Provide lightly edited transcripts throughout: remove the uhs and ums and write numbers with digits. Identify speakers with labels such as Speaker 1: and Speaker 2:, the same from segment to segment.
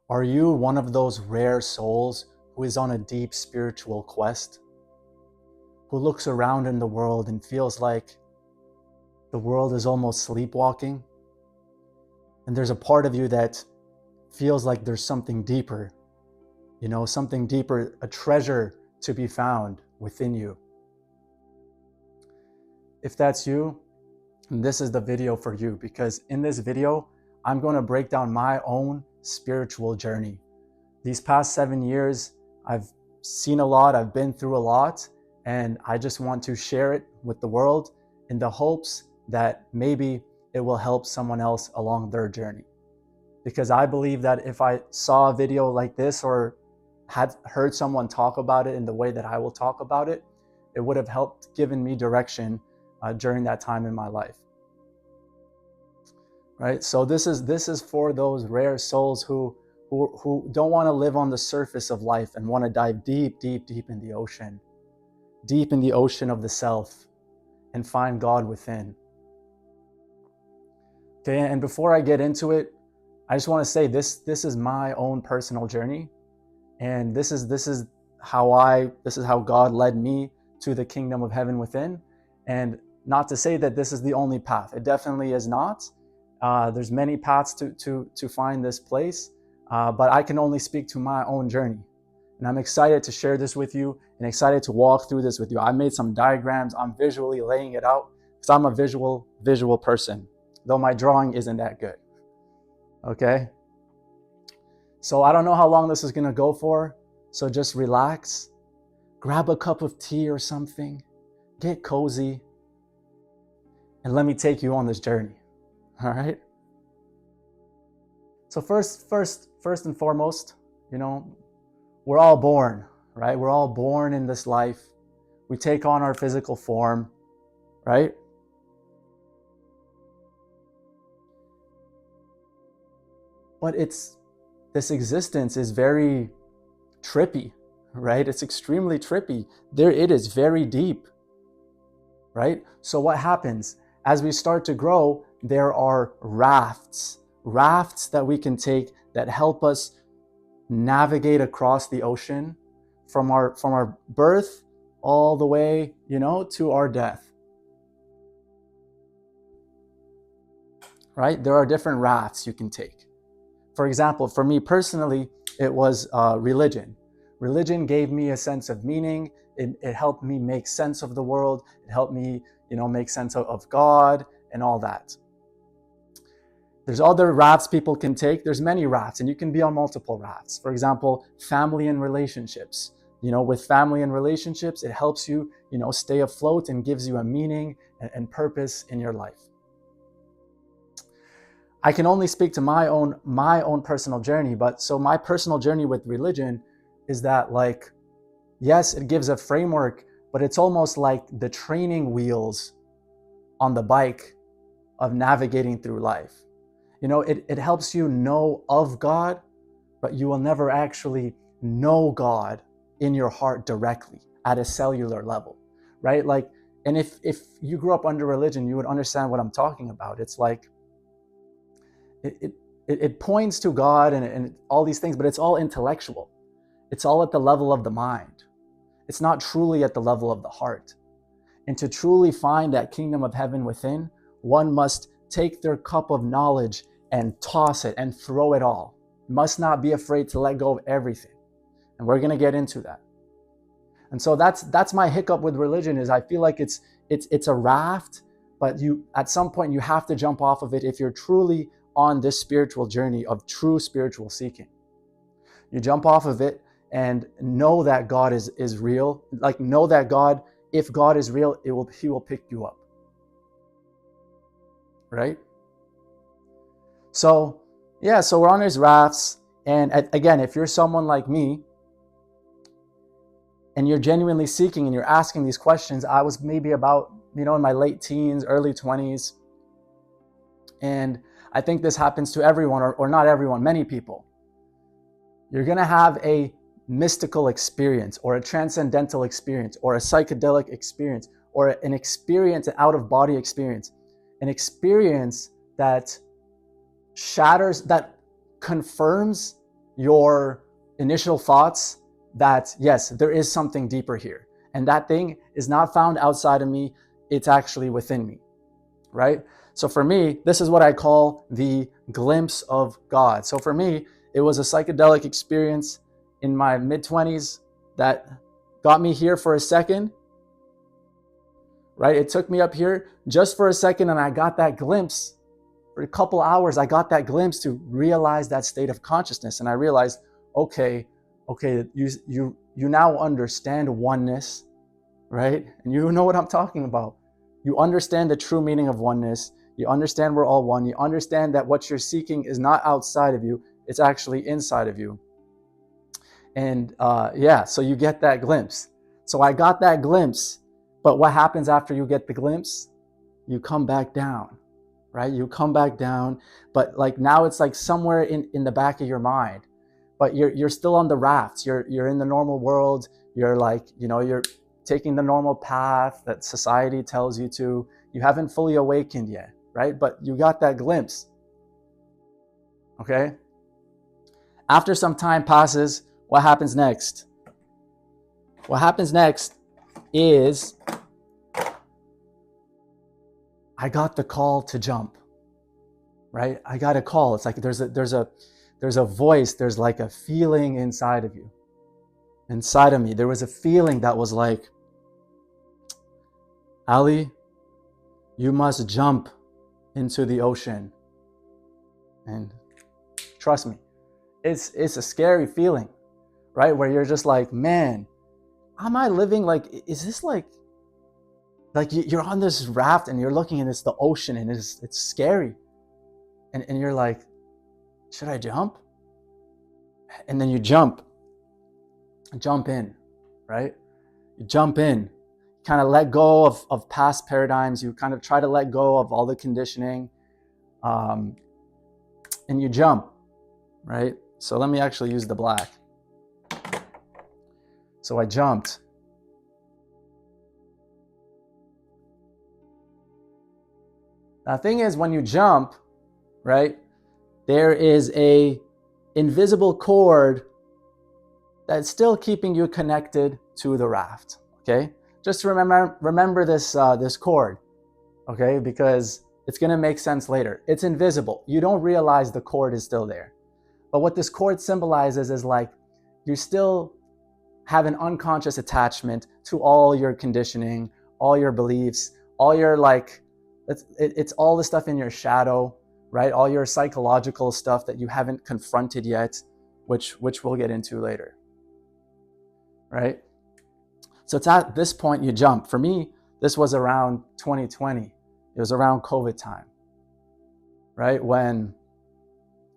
Speaker 1: Are you one of those rare souls who is on a deep spiritual quest? Who looks around in the world and feels like the world is almost sleepwalking? And there's a part of you that feels like there's something deeper, something deeper, a treasure to be found within you. If that's you, this is the video for you, because in this video, I'm going to break down my own spiritual journey. These past 7 years, I've seen a lot, I've been through a lot, and I just want to share it with the world in the hopes that maybe it will help someone else along their journey. Because I believe that if I saw a video like this or had heard someone talk about it in the way that I will talk about it, it would have helped given me direction during that time in my life. Right? So this is for those rare souls who don't want to live on the surface of life and want to dive deep in the ocean of the self and find God within. Okay, and before I get into it, I just want to say this is my own personal journey, and this is how God led me to the kingdom of heaven within. And not to say that this is the only path. It definitely is not. There's many paths to find this place, but I can only speak to my own journey. And I'm excited to share this with you and excited to walk through this with you. I made some diagrams. I'm visually laying it out because I'm a visual person, though my drawing isn't that good. Okay? So I don't know how long this is going to go for. So just relax, grab a cup of tea or something, get cozy, and let me take you on this journey. All right? So first and foremost, we're all born, right? We're all born in this life. We take on our physical form, right? But this existence is very trippy, right? It's extremely trippy. It is very deep, right? So what happens? As we start to grow, there are rafts that we can take that help us navigate across the ocean from our birth all the way, to our death. Right? There are different rafts you can take. For example, for me personally, it was religion. Religion gave me a sense of meaning. It helped me make sense of the world. It helped me, make sense of God and all that. There's other rafts people can take. There's many rafts, and you can be on multiple rafts. For example, family and relationships. With family and relationships, it helps you, stay afloat and gives you a meaning and purpose in your life. I can only speak to my own personal journey, but so my personal journey with religion is that, like, yes, it gives a framework, but it's almost like the training wheels on the bike of navigating through life. It helps you know of God, but you will never actually know God in your heart directly at a cellular level, right? Like, and if you grew up under religion, you would understand what I'm talking about. It's like, it points to God and all these things, but it's all intellectual. It's all at the level of the mind. It's not truly at the level of the heart. And to truly find that kingdom of heaven within, one must take their cup of knowledge and toss it and throw it all. Must not be afraid to let go of everything. And we're going to get into that. And so that's my hiccup with religion, is I feel like it's a raft, but at some point you have to jump off of it if you're truly on this spiritual journey of true spiritual seeking. You jump off of it and know that God is real. Like, know that God, if God is real, he will pick you up. Right? So we're on these rafts. And again, if you're someone like me and you're genuinely seeking and you're asking these questions, I was maybe about, in my late teens, early 20s. And I think this happens to everyone, or not everyone, many people. You're going to have a mystical experience, or a transcendental experience, or a psychedelic experience, or an experience, an out-of-body experience, an experience that shatters, that confirms your initial thoughts that, yes, there is something deeper here. And that thing is not found outside of me, it's actually within me, right? So for me, this is what I call the glimpse of God. So for me, it was a psychedelic experience in my mid-20s that got me here for a second, right? It took me up here just for a second, and I got that glimpse. For a couple hours, I got that glimpse to realize that state of consciousness. And I realized, okay, you now understand oneness, right? And you know what I'm talking about. You understand the true meaning of oneness. You understand we're all one. You understand that what you're seeking is not outside of you, it's actually inside of you. And so you get that glimpse. So I got that glimpse, but what happens after you get the glimpse? You come back down, right? You come back down, but like now it's like somewhere in the back of your mind, but you're still on the rafts. You're in the normal world. You're like, you're taking the normal path that society tells you to. You haven't fully awakened yet, right? But you got that glimpse, okay? After some time passes, what happens next? What happens next is I got the call to jump, right? I got a call. It's like there's a voice, there's like a feeling inside of you. Inside of me, there was a feeling that was like, Ali, you must jump into the ocean. And trust me, it's a scary feeling, right? Where you're just like, man, am I living like, is this like you're on this raft and you're looking and it's the ocean and it's scary. And you're like, should I jump? And then you jump in, right? You jump in, kind of let go of past paradigms. You kind of try to let go of all the conditioning, and you jump, right? So let me actually use the black. So I jumped. Now, the thing is, when you jump, right, there is a invisible cord that's still keeping you connected to the raft, okay? Just remember this cord, okay? Because it's gonna make sense later. It's invisible. You don't realize the cord is still there. But what this cord symbolizes is like, you still have an unconscious attachment to all your conditioning, all your beliefs, all your it's all the stuff in your shadow, right? All your psychological stuff that you haven't confronted yet, which we'll get into later, right? So it's at this point you jump. For me, this was around 2020. It was around COVID time, right? When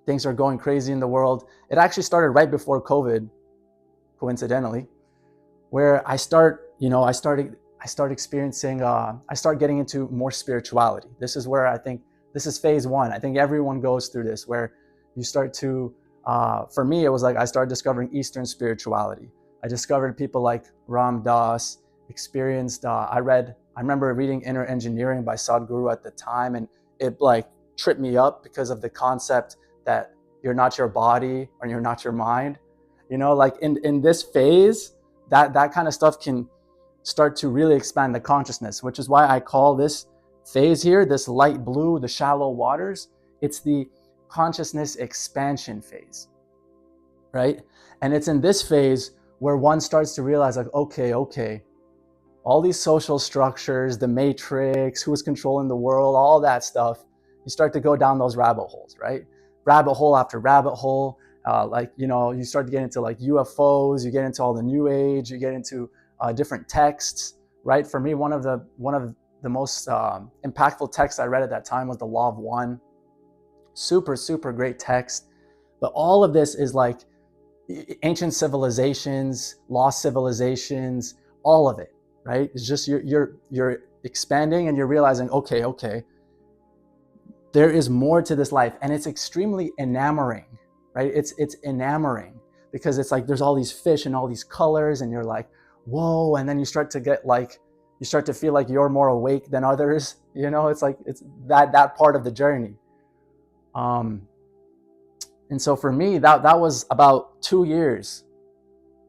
Speaker 1: things are going crazy in the world. It actually started right before COVID, coincidentally, where I started experiencing, I started getting into more spirituality. This is where I think, this is phase one. I think everyone goes through this, where you start to, for me, it was like I started discovering Eastern spirituality. I discovered people like Ram Dass, experienced, I remember reading Inner Engineering by Sadhguru at the time, and it like tripped me up because of the concept that you're not your body or you're not your mind. Like in this phase, that kind of stuff can start to really expand the consciousness, which is why I call this phase here, this light blue, the shallow waters, it's the consciousness expansion phase, right? And it's in this phase where one starts to realize like, okay, all these social structures, the matrix, who's controlling the world, all that stuff, you start to go down those rabbit holes, right? Rabbit hole after rabbit hole. You start to get into like UFOs, you get into all the new age, you get into different texts, right? For me, one of the most impactful texts I read at that time was The Law of One. Super, super great text. But all of this is like ancient civilizations, lost civilizations, all of it, right? It's just you're expanding and you're realizing, okay, there is more to this life, and it's extremely enamoring, right? It's enamoring because it's like there's all these fish and all these colors, and you're like, whoa, and then you start to feel like you're more awake than others. It's like it's that part of the journey. And so for me, that was about 2 years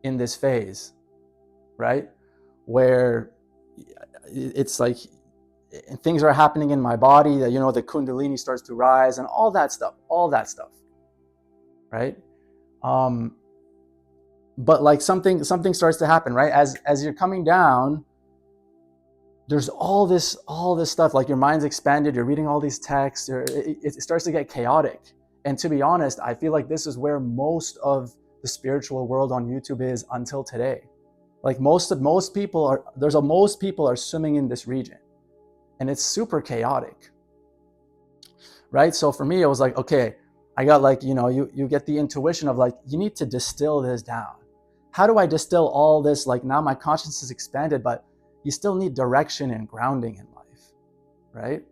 Speaker 1: in this phase, right? Where it's like things are happening in my body that, the Kundalini starts to rise and all that stuff, right? But like something starts to happen, right? As you're coming down, there's all this stuff, like your mind's expanded, you're reading all these texts, it starts to get chaotic. And to be honest, I feel like this is where most of the spiritual world on YouTube is until today. Like most people are swimming in this region, and it's super chaotic, right? So for me, it was like, okay, I got like, you get the intuition of like, you need to distill this down. How do I distill all this? Like now my consciousness is expanded, but you still need direction and grounding in life, right?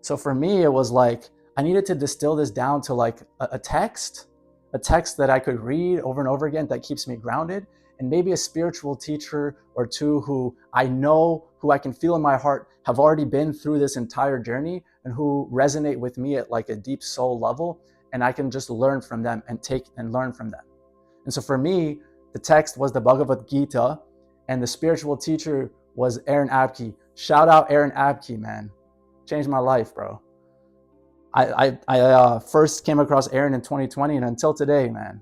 Speaker 1: So for me, it was like, I needed to distill this down to like a text that I could read over and over again that keeps me grounded, and maybe a spiritual teacher or two who I know, who I can feel in my heart have already been through this entire journey and who resonate with me at like a deep soul level, and I can just learn from them and take and learn from them. And so for me, the text was the Bhagavad Gita, and the spiritual teacher was Aaron Abke. Shout out Aaron Abke, man. Changed my life, bro. I first came across Aaron in 2020, and until today, man,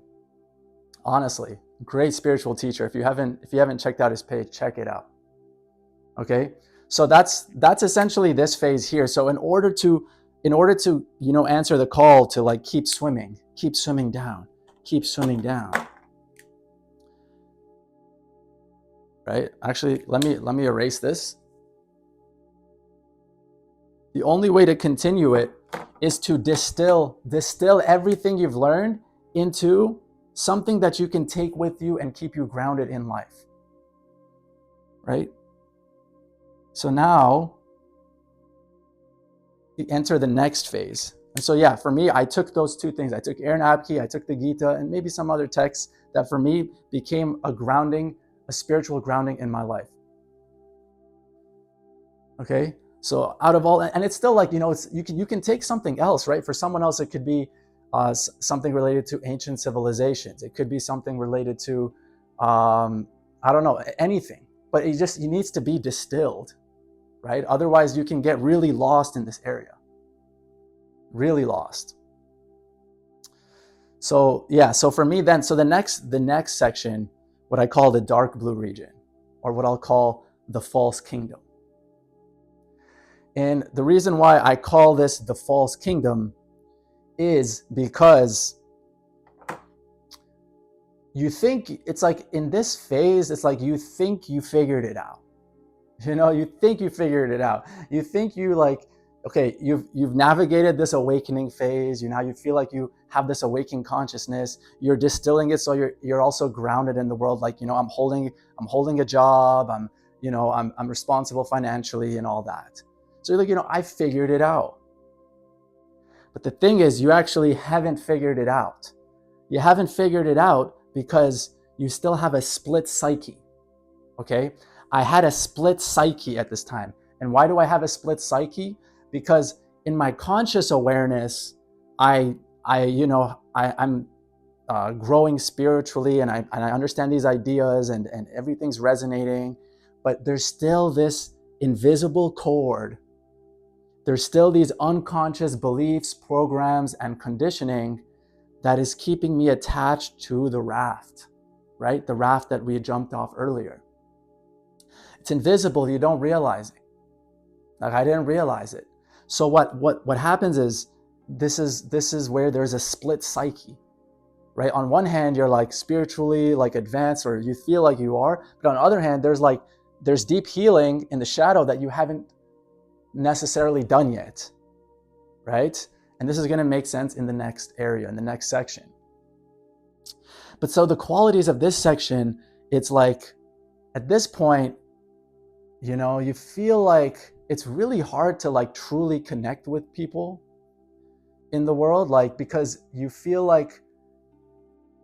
Speaker 1: honestly, great spiritual teacher. If you haven't checked out his page, check it out. Okay, so that's essentially this phase here. So in order to answer the call to like keep swimming down, right? Actually, let me erase this. The only way to continue it is to distill everything you've learned into something that you can take with you and keep you grounded in life, right? So now you enter the next phase. And so yeah, for me, I took those two things. I took Aaron Abke, I took the Gita, and maybe some other texts that for me became a spiritual grounding in my life. Okay? So out of all, and it's still like, you can take something else, right? For someone else, it could be something related to ancient civilizations. It could be something related to, I don't know, anything. But it needs to be distilled, right? Otherwise, you can get really lost in this area. Really lost. So yeah, so for me then, so the next section, what I call the dark blue region, or what I'll call the false kingdom. And the reason why I call this the false kingdom is because you think it's like in this phase, it's like you think you figured it out. You think you figured it out. You think you like, okay, you've navigated this awakening phase. Now you feel like you have this awakened consciousness. You're distilling it so you're also grounded in the world. Like, I'm holding a job. I'm responsible financially and all that. So you're like, I figured it out. But the thing is, you actually haven't figured it out. You haven't figured it out because you still have a split psyche. Okay? I had a split psyche at this time. And why do I have a split psyche? Because in my conscious awareness, I'm growing spiritually, and I understand these ideas, and everything's resonating. But there's still this invisible cord. There's still these unconscious beliefs, programs, and conditioning that is keeping me attached to the raft, right? The raft that we jumped off earlier. It's invisible, you don't realize it. Like I didn't realize it. So what happens is this is where there's a split psyche, right? On one hand, you're like spiritually like advanced, or you feel like you are, but on the other hand, there's deep healing in the shadow that you haven't necessarily done yet, right? And this is going to make sense in the next area, in the next section. But so the qualities of this section, it's like at this point, you feel like it's really hard to like truly connect with people in the world, like because you feel like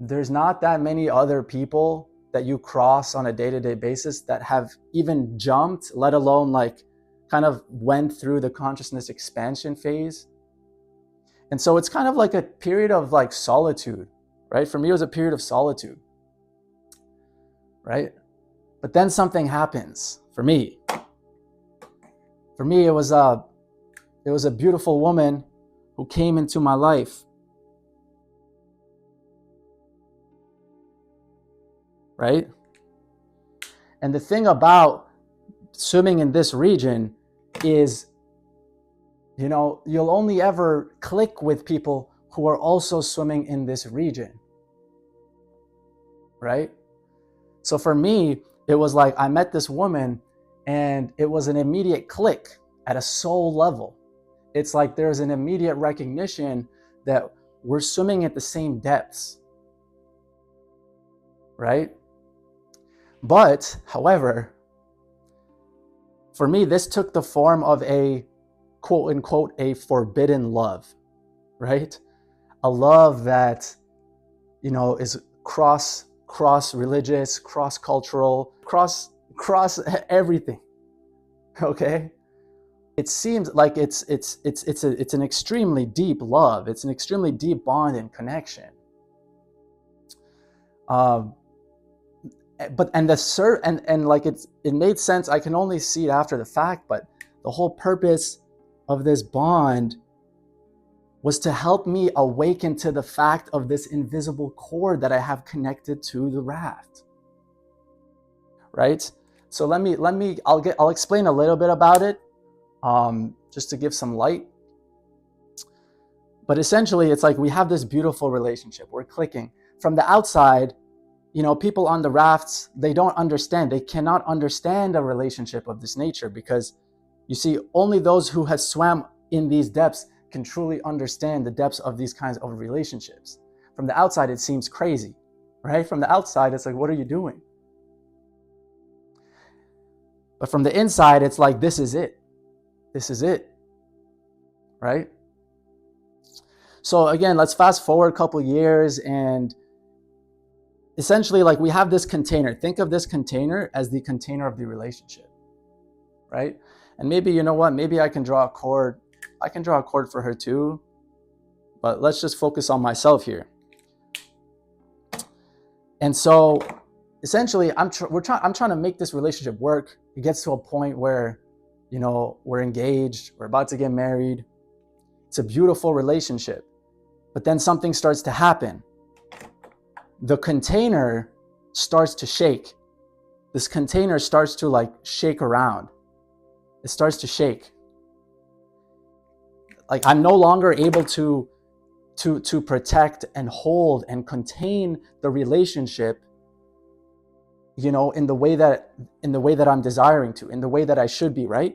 Speaker 1: there's not that many other people that you cross on a day-to-day basis that have even jumped, let alone like kind of went through the consciousness expansion phase. And so it's kind of like a period of like solitude, right? For me, it was a period of solitude, right? But then something happens for me. For me, it was a beautiful woman who came into my life, right? And the thing about swimming in this region is, you know, you'll only ever click with people who are also swimming in this region, right? So for me, it was like I met this woman and it was an immediate click at a soul level. It's like there's an immediate recognition that we're swimming at the same depths, right? But, however, for me, this took the form of a quote unquote a forbidden love, right? A love that, you know, is cross religious, cross cultural, cross everything. Okay? It seems like it's an extremely deep love. It's an extremely deep bond and connection. But like it made sense. I can only see it after the fact, but the whole purpose of this bond was to help me awaken to the fact of this invisible cord that I have connected to the raft. Right? So I'll explain a little bit about it, just to give some light. But essentially, it's like we have this beautiful relationship. We're clicking. From the outside, you know, people on the rafts, they don't understand. They cannot understand a relationship of this nature because, you see, only those who have swam in these depths can truly understand the depths of these kinds of relationships. From the outside, it seems crazy, right? From the outside, it's like, what are you doing? But from the inside, it's like, this is it. This is it, right? So again, let's fast forward a couple years, and essentially, like, we have this container. Think of this container as the container of the relationship, right? And maybe, you know what, maybe I can draw a chord. I can draw a chord for her too, but let's just focus on myself here. And so essentially, I'm trying to make this relationship work. It gets to a point where, you know, we're engaged, we're about to get married. It's a beautiful relationship. But then something starts to happen. The container starts to shake. This container starts to like shake around. It starts to shake. Like, I'm no longer able to protect and hold and contain the relationship, you know, in the way that I'm desiring to, in the way that I should be, right?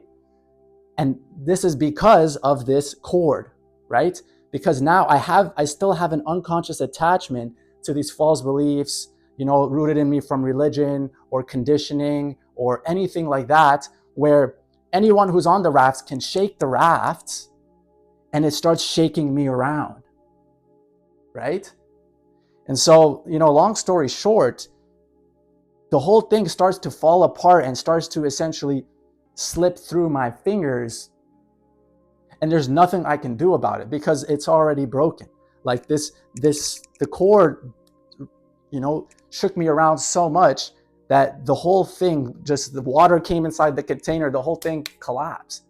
Speaker 1: And this is because of this cord, right? Because now I still have an unconscious attachment to these false beliefs, you know, rooted in me from religion or conditioning or anything like that, where anyone who's on the rafts can shake the rafts and it starts shaking me around, right? And so, you know, long story short, the whole thing starts to fall apart and starts to essentially slip through my fingers, and there's nothing I can do about it because it's already broken. Like the cord, you know, shook me around so much that the whole thing, just the water came inside the container, the whole thing collapsed.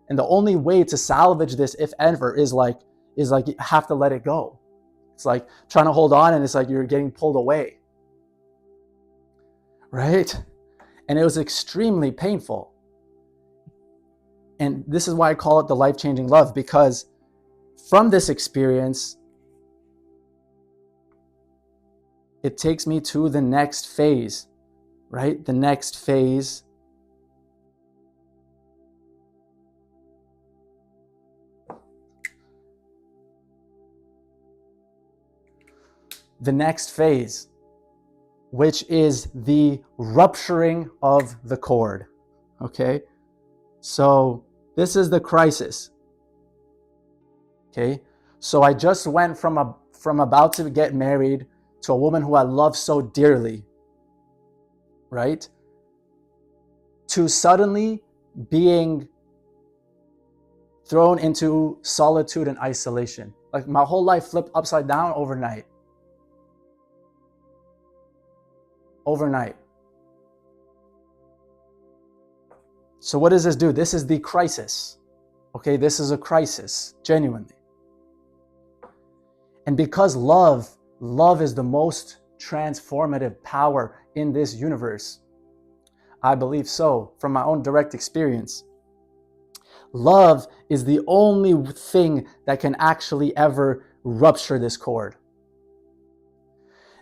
Speaker 1: And the only way to salvage this, if ever, is like you have to let it go. It's like trying to hold on and it's like you're getting pulled away, right? And it was extremely painful. And this is why I call it the life-changing love, because from this experience, it takes me to the next phase, right? The next phase. The next phase, which is the rupturing of the cord. Okay? So this is the crisis. Okay? So I just went from about to get married to a woman who I love so dearly, right? To suddenly being thrown into solitude and isolation. Like my whole life flipped upside down overnight. Overnight. So what does this do? This is the crisis. Okay, this is a crisis, genuinely. And because love is the most transformative power in this universe, I believe so, from my own direct experience. Love is the only thing that can actually ever rupture this cord.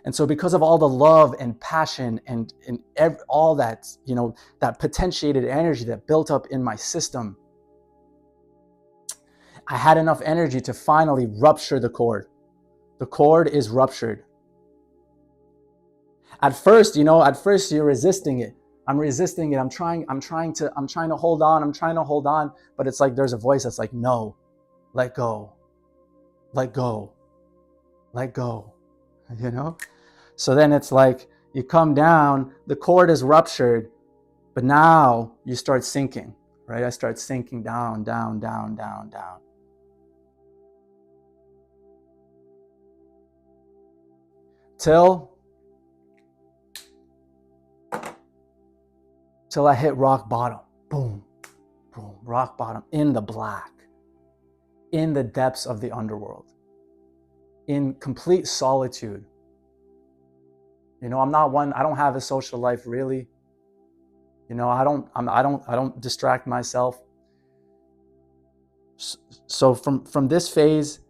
Speaker 1: And so because of all the love and passion and all that, that potentiated energy that built up in my system, I had enough energy to finally rupture the cord. The cord is ruptured. At first you're resisting it. I'm resisting it. I'm trying to hold on. But it's like there's a voice that's like, no, let go. Let go. Let go. So then it's like you come down, the cord is ruptured, but now you start sinking, right? I start sinking down, down, down, down, down. Till I hit rock bottom. Boom, boom, rock bottom in the black, in the depths of the underworld, in complete solitude. I don't have a social life really. I don't distract myself. So from this phase,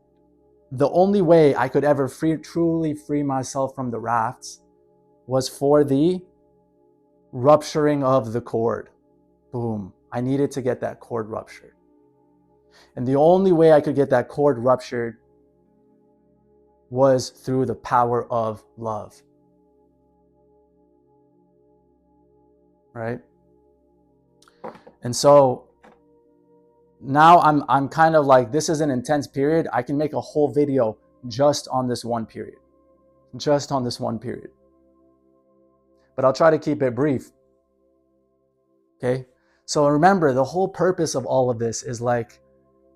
Speaker 1: the only way I could ever truly free myself from the rafts was for the rupturing of the cord. Boom. I needed to get that cord ruptured. And the only way I could get that cord ruptured was through the power of love. Right? And so now I'm kind of like, this is an intense period. I can make a whole video just on this one period. Just on this one period. But I'll try to keep it brief. Okay? So remember, the whole purpose of all of this is like,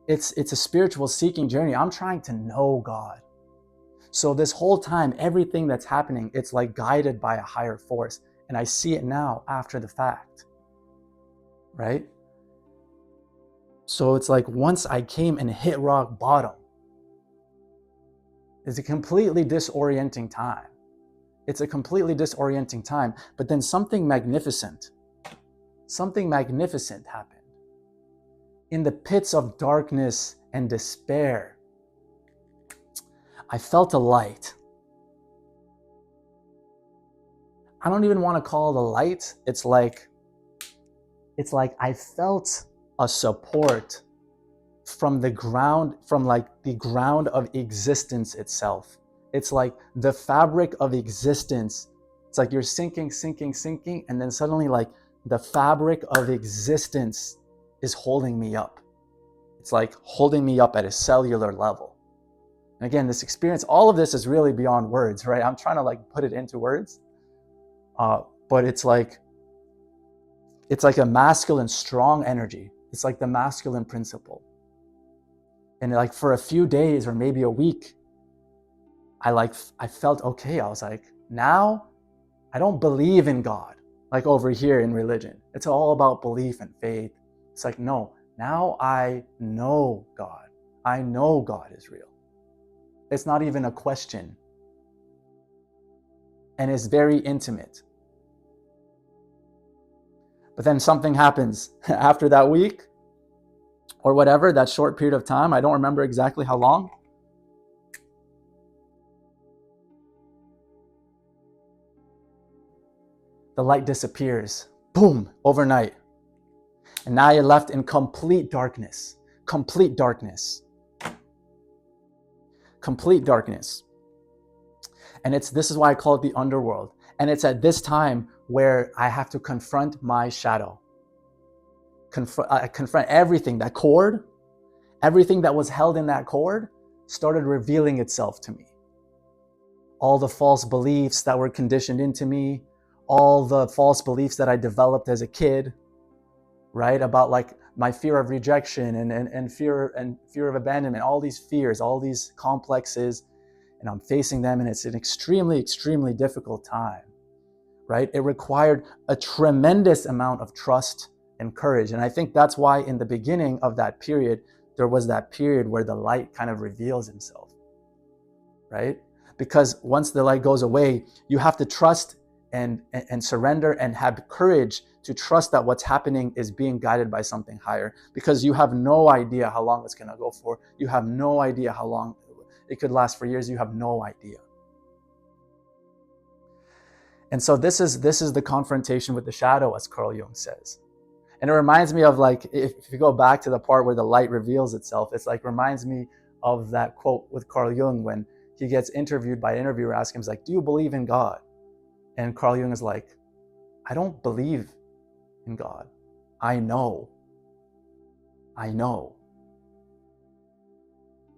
Speaker 1: it's a spiritual seeking journey. I'm trying to know God. So this whole time, everything that's happening, it's like guided by a higher force. And I see it now after the fact. Right? So it's like once I came and hit rock bottom, it's a completely disorienting time. It's a completely disorienting time. But then something magnificent happened. In the pits of darkness and despair, I felt a light. I don't even want to call it a light. It's like I felt a support from the ground, from like the ground of existence itself. It's like the fabric of existence. It's like you're sinking, and then suddenly like the fabric of existence is holding me up. It's like holding me up at a cellular level. And again, this experience, all of this is really beyond words, right? I'm trying to like put it into words, but it's like a masculine, strong energy. It's like the masculine principle. And like for a few days or maybe a week, I felt okay. I was like, now I don't believe in God, like over here in religion. It's all about belief and faith. It's like, no, now I know God. I know God is real. It's not even a question. And it's very intimate. But then something happens after that week or whatever, that short period of time. I don't remember exactly how long. The light disappears. Boom, overnight. And now you're left in complete darkness. Complete darkness. Complete darkness. And this is why I call it the underworld. And it's at this time where I have to confront my shadow. Confront everything, that cord, everything that was held in that cord started revealing itself to me. All the false beliefs that were conditioned into me, all the false beliefs that I developed as a kid, right? About like my fear of rejection and fear of abandonment, all these fears, all these complexes, and I'm facing them, and it's an extremely, extremely difficult time, right? It required a tremendous amount of trust and courage. And I think that's why in the beginning of that period, there was that period where the light kind of reveals himself, right? Because once the light goes away, you have to trust and surrender and have courage to trust that what's happening is being guided by something higher, because you have no idea how long it's going to go for. You have no idea how long it could last for years. You have no idea. And so this is the confrontation with the shadow, as Carl Jung says. And it reminds me of, like, if you go back to the part where the light reveals itself, it's like reminds me of that quote with Carl Jung when he gets interviewed by an interviewer asking him, like, do you believe in God? And Carl Jung is like, I don't believe in God. I know.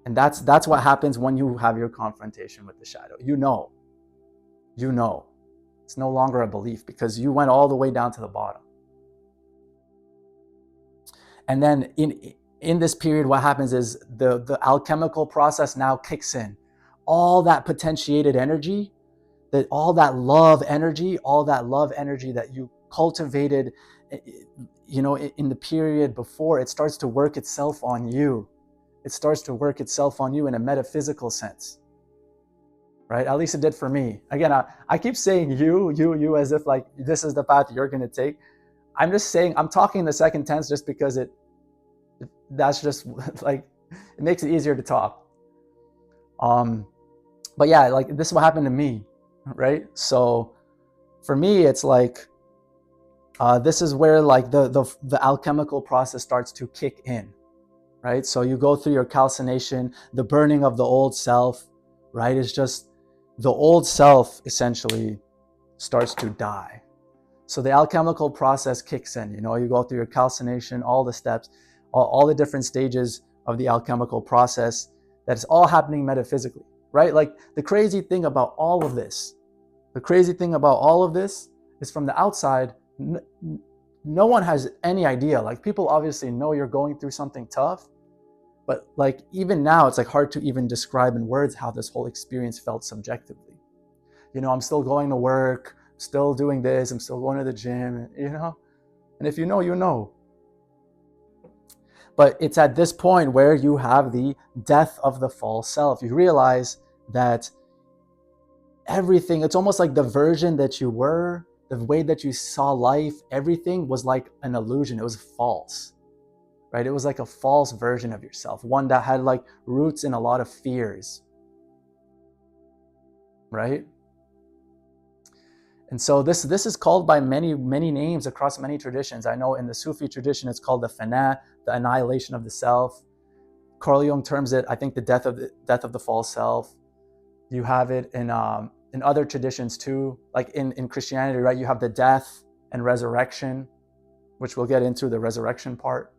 Speaker 1: And that's what happens when you have your confrontation with the shadow. You know. It's no longer a belief because you went all the way down to the bottom. And then in this period, what happens is the alchemical process now kicks in. All that potentiated energy, all that love energy that you cultivated, in the period before, it starts to work itself on you. It starts to work itself on you in a metaphysical sense, right? At least it did for me. Again, I keep saying you as if like this is the path you're going to take. I'm just saying, I'm talking in the second tense just because that's just like, it makes it easier to talk. But yeah, like this is what happened to me, right? So for me, it's like, this is where like the alchemical process starts to kick in, right? So you go through your calcination, the burning of the old self, right? It's just the old self essentially starts to die. So the alchemical process kicks in, you go through your calcination, all the steps, all the different stages of the alchemical process, that's all happening metaphysically, right? Like the crazy thing about all of this is from the outside, no one has any idea. Like people obviously know you're going through something tough, but like even now it's like hard to even describe in words how this whole experience felt subjectively. I'm still going to work, still doing this, I'm still going to the gym, and if you know, you know. But it's at this point where you have the death of the false self. You realize that everything, it's almost like the version that you were, the way that you saw life, everything was like an illusion. It was false, right? It was like a false version of yourself, one that had like roots in a lot of fears, right? And so this is called by many names across many traditions. I know in the Sufi tradition, it's called the fana, the annihilation of the self. Carl Jung terms it, I think, the death of the false self. You have it in other traditions too, like in Christianity, right? You have the death and resurrection, which we'll get into the resurrection part.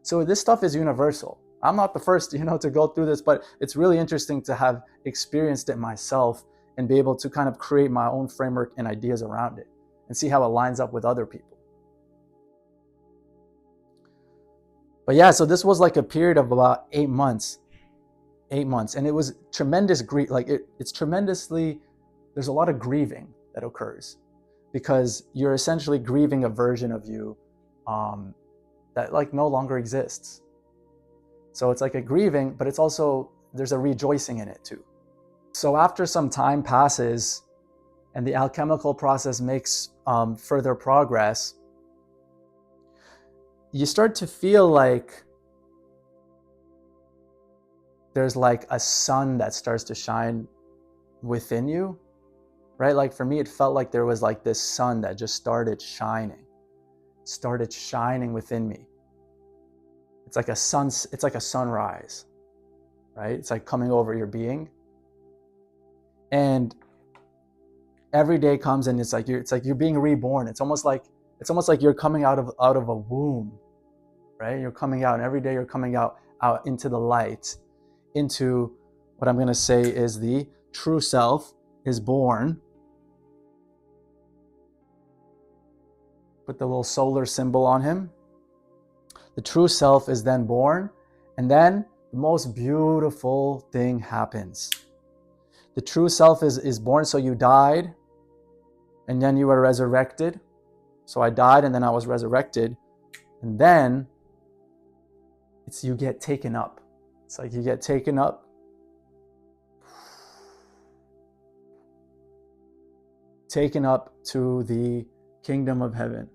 Speaker 1: So this stuff is universal. I'm not the first, to go through this, but it's really interesting to have experienced it myself and be able to kind of create my own framework and ideas around it and see how it lines up with other people. But yeah, so this was like a period of about 8 months, and it was tremendous grief. Like it's tremendously, there's a lot of grieving that occurs because you're essentially grieving a version of you that like no longer exists. So it's like a grieving, but it's also, there's a rejoicing in it too. So after some time passes and the alchemical process makes further progress, you start to feel like there's like a sun that starts to shine within you, right? Like for me, it felt like there was like this sun that just started shining within me. It's like a sunrise, right? It's like coming over your being. And every day comes and it's like you're being reborn. It's almost like you're coming out of a womb, right? You're coming out, and every day you're coming out into the light, into what I'm going to say is the true self is born. Put the little solar symbol on him. The true self is then born, and then the most beautiful thing happens. The true self is born, so you died, and then you were resurrected. So I died, and then I was resurrected. And then you get taken up. It's like you get taken up. Taken up to the kingdom of heaven.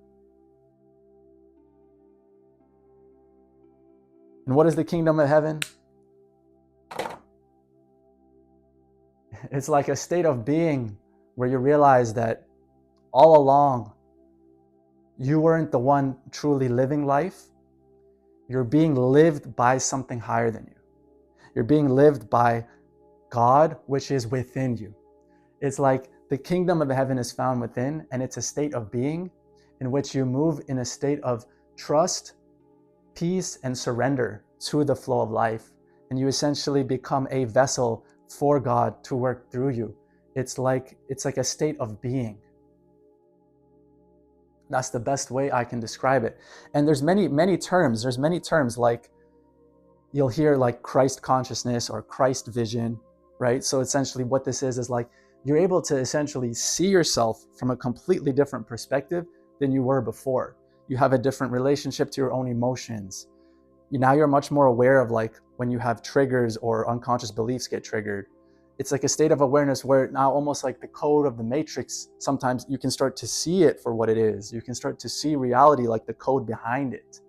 Speaker 1: And what is the kingdom of heaven? It's like a state of being where you realize that all along you weren't the one truly living life. You're being lived by something higher than you. You're being lived by God, which is within you. It's like the kingdom of heaven is found within, and it's a state of being in which you move in a state of trust, peace, and surrender to the flow of life. And you essentially become a vessel for God to work through you. It's like a state of being. That's the best way I can describe it. And there's many terms. There's many terms, like you'll hear like Christ consciousness or Christ vision, right? So essentially what this is like you're able to essentially see yourself from a completely different perspective than you were before. You have a different relationship to your own emotions. Now you're much more aware of like when you have triggers or unconscious beliefs get triggered. It's like a state of awareness where now almost like the code of the matrix, sometimes you can start to see it for what it is. You can start to see reality like the code behind it.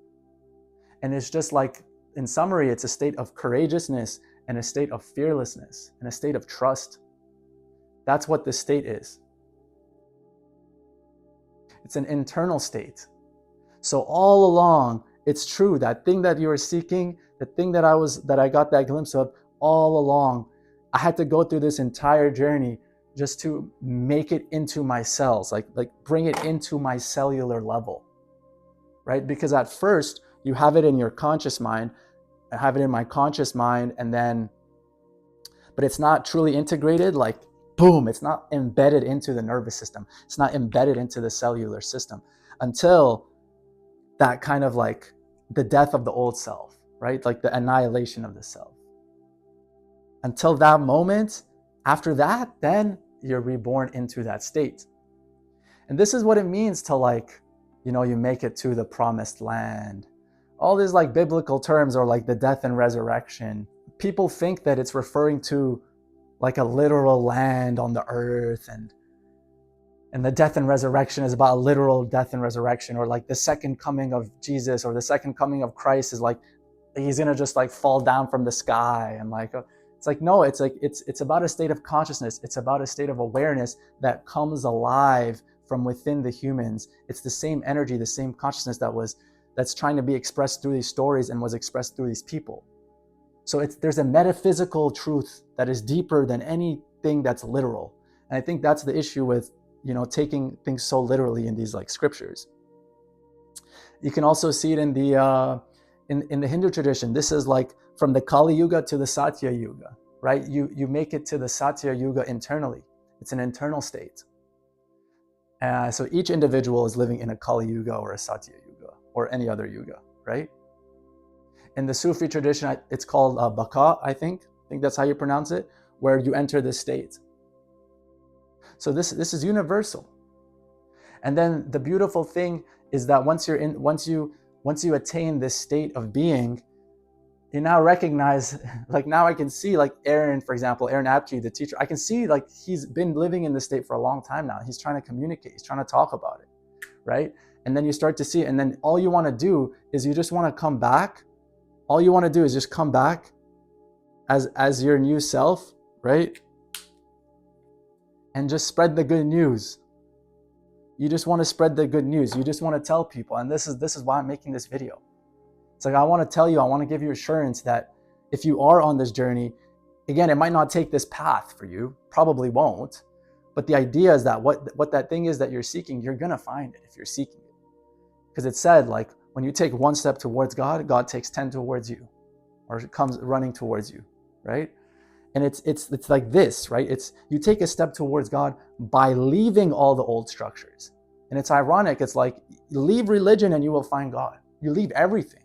Speaker 1: And it's just like, in summary, it's a state of courageousness and a state of fearlessness and a state of trust. That's what this state is. It's an internal state. So all along, it's true, that thing that you were seeking, the thing that I got that glimpse of all along, I had to go through this entire journey just to make it into my cells, like bring it into my cellular level, right? Because at first you have it in your conscious mind, I have it in my conscious mind, but it's not truly integrated, like boom, it's not embedded into the nervous system. It's not embedded into the cellular system until that kind of like the death of the old self, right? Like the annihilation of the self. Until that moment, after that, then you're reborn into that state. And this is what it means to like, you make it to the promised land. All these like biblical terms are like the death and resurrection. People think that it's referring to like a literal land on the earth, and the death and resurrection is about a literal death and resurrection, or like the second coming of Jesus or the second coming of Christ is like he's gonna just like fall down from the sky, and like it's like, no, it's like it's about a state of consciousness. It's about a state of awareness that comes alive from within the humans. It's the same energy, the same consciousness that's trying to be expressed through these stories and was expressed through these people. So there's a metaphysical truth that is deeper than anything that's literal. And I think that's the issue with, taking things so literally in these like scriptures. You can also see it in the Hindu tradition. This is like from the Kali Yuga to the Satya Yuga, right? You make it to the Satya Yuga internally. It's an internal state. So each individual is living in a Kali Yuga or a Satya Yuga or any other Yuga, right? In the Sufi tradition, it's called Baka, I think that's how you pronounce it, where you enter this state. So this is universal. And then the beautiful thing is that once you attain this state of being, you now recognize, like now I can see like Aaron, for example, Aaron Apke, the teacher, I can see like he's been living in this state for a long time now. He's trying to communicate, he's trying to talk about it, right? And then you start to see it, and then all you want to do is you just want to come back. All you want to do is just come back as your new self, right? And just spread the good news. You just want to spread the good news. You just want to tell people. And this is why I'm making this video. It's like, I want to tell you, I want to give you assurance that if you are on this journey, again, it might not take this path for you, probably won't. But the idea is that what that thing is that you're seeking, you're going to find it if you're seeking it. Because it said, like, when you take one step towards God, God takes 10 towards you, or it comes running towards you, right? And it's like this, right? It's you take a step towards God by leaving all the old structures. And it's ironic. It's like, you leave religion and you will find God. You leave everything.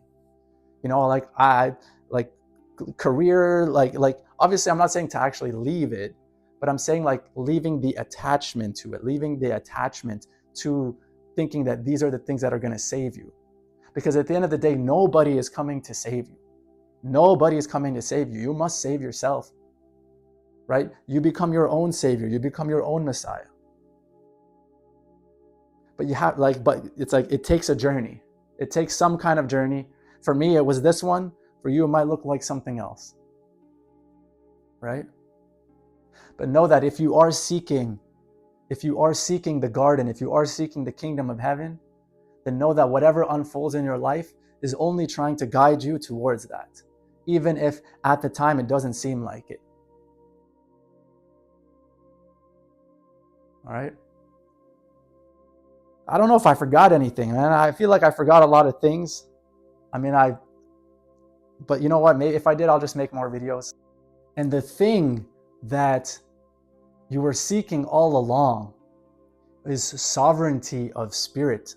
Speaker 1: like I like career, like obviously I'm not saying to actually leave it, but I'm saying like leaving the attachment to it, leaving the attachment to thinking that these are the things that are going to save you. Because at the end of the day, nobody is coming to save you. Nobody is coming to save you. You must save yourself, right? You become your own savior. You become your own Messiah. But but it's like, it takes a journey. It takes some kind of journey. For me, it was this one. For you, it might look like something else, right? But know that if you are seeking the garden, if you are seeking the kingdom of heaven, then know that whatever unfolds in your life is only trying to guide you towards that, even if at the time it doesn't seem like it. All right? I don't know if I forgot anything, man. I feel like I forgot a lot of things. I mean, but you know what? Maybe if I did, I'll just make more videos. And the thing that you were seeking all along is sovereignty of spirit,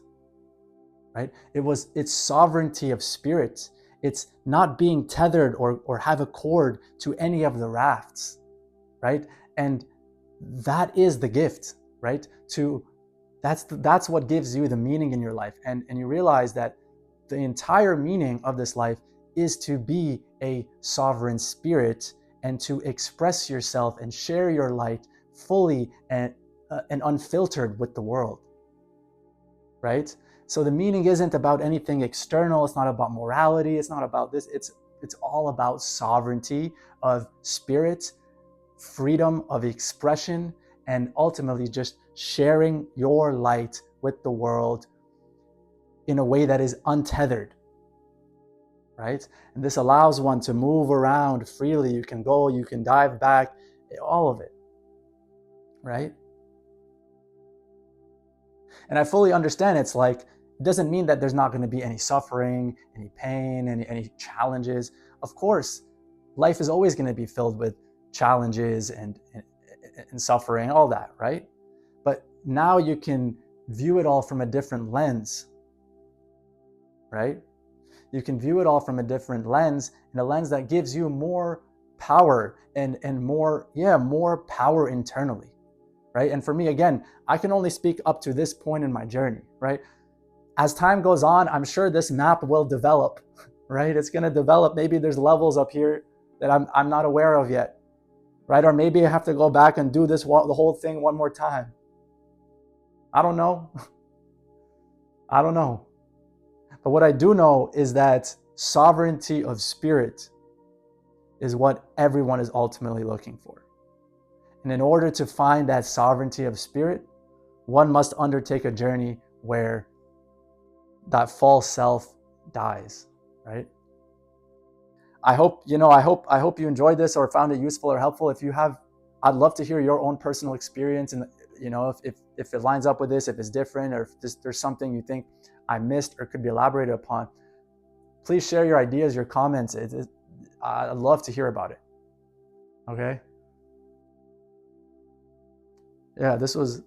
Speaker 1: right? It's sovereignty of spirit. It's not being tethered or have a cord to any of the rafts, right? And that is the gift, right? That's what gives you the meaning in your life. And you realize that the entire meaning of this life is to be a sovereign spirit and to express yourself and share your light fully and unfiltered with the world, right? So the meaning isn't about anything external. It's not about morality. It's not about this. It's all about sovereignty of spirit, freedom of expression, and ultimately just sharing your light with the world in a way that is untethered, right? And this allows one to move around freely. You can go, you can dive back, all of it, right? And I fully understand it's like, it doesn't mean that there's not going to be any suffering, any pain, any challenges. Of course, life is always going to be filled with challenges and suffering, all that, right? But now you can view it all from a different lens, right? You can view it all from a different lens, and a lens that gives you more power and more power internally, right? And for me, again, I can only speak up to this point in my journey, right? As time goes on, I'm sure this map will develop, right? It's going to develop. Maybe there's levels up here that I'm not aware of yet, right? Or maybe I have to go back and do the whole thing one more time. I don't know. I don't know. But what I do know is that sovereignty of spirit is what everyone is ultimately looking for. And in order to find that sovereignty of spirit, one must undertake a journey where that false self dies, right? I hope you enjoyed this or found it useful or helpful. If you have, I'd love to hear your own personal experience, and if it lines up with this, if it's different, or if there's something you think I missed or could be elaborated upon. Please share your ideas, your comments. I'd love to hear about it. Okay. Yeah, this was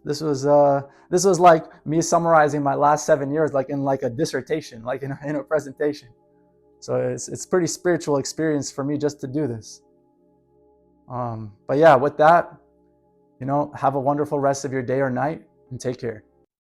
Speaker 1: like me summarizing my last 7 years, like in like a dissertation, like in a presentation. So it's pretty spiritual experience for me just to do this. But yeah, with that, have a wonderful rest of your day or night, and take care.